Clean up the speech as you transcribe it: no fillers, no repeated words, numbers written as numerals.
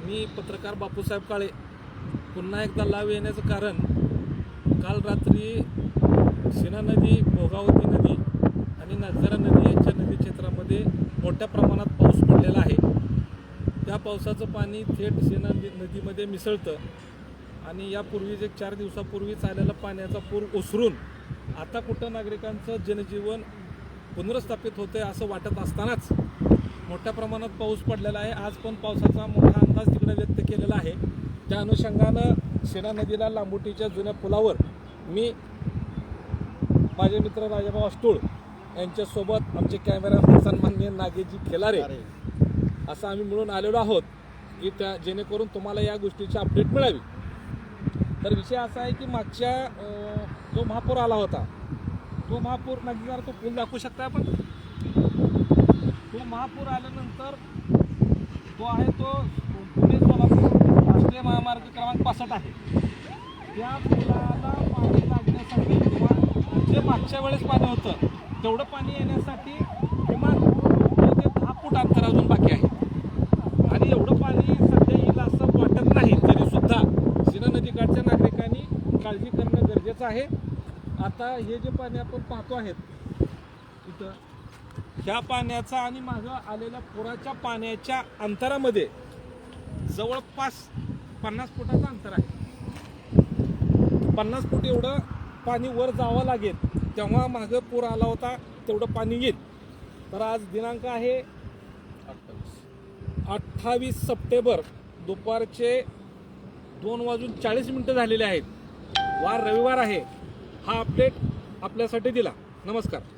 मी पत्रकार बापूसाहेब काळे पुन्हा एकदा लाईव्ह येण्याचं कारण काल रात्री सीना नदी, भोगावती नदी आणि नजरा नदी यांच्या नदी क्षेत्रामध्ये मोठ्या प्रमाणात पाऊस पडलेला आहे। त्या पावसाचं पाणी थेट सीना नदीमध्ये मिसळतं आणि यापूर्वीच एक 4 दिवसापूर्वीच आलेला पाण्याचा पूर ओसरून आता कुठं नागरिकांचं जनजीवन पुनर्स्थापित होते असं वाटत असतानाच मोठ्या प्रमाणात पाऊस पडलेला आहे। आज पण पावसाचा मोठा अंदाज तिकडे व्यक्त केलेला आहे। त्या अनुषंगानं सीना नदीला लांबुटीच्या जुन्या पुलावर मी माझे मित्र राजाभाऊ अष्टुळ यांच्यासोबत आमचे कॅमेरामन सन्माननीय नागेशजी खेलारे असं आम्ही मिळून आलेलो आहोत की त्या जेणेकरून तुम्हाला या गोष्टीची अपडेट मिळावी। तर विषय असा आहे की मागच्या जो महापूर आला होता तो महापूर नदीवर तो पूल दाखवू शकता आपण। तो महापूर आल्यानंतर तो आहे तो पुणे सोलापूर राष्ट्रीय महामार्ग क्रमांक 65 आहे। त्या पुलाला पाणी लागण्यासाठी किंवा जे मागच्या वेळेस पाणी होतं तेवढं पाणी येण्यासाठी किमान 2 ते 10 फूट अंतर अजून बाकी आहे आणि एवढं पाणी सध्या येईल असं वाटत नाही। तरी सुद्धा सीना नदीकाठच्या नागरिकांनी काळजी करणं गरजेचं आहे। आता हे जे पाणी आपण पाहतो आहेत इथं ह्या पाण्याचा आणि मागं आलेल्या पुराच्या पाण्याच्या अंतरामध्ये जवळपास 50 फुटाचं अंतर आहे। 50 फूट एवढं पाणी वर जावं लागेल तेव्हा मागं पूर आला होता तेवढं पाणी येईल। तर आज दिनांक आहे 28 सप्टेंबर दुपारचे 2:40 झालेले आहेत। वार रविवार आहे। हा अपडेट आपल्यासाठी दिला। नमस्कार।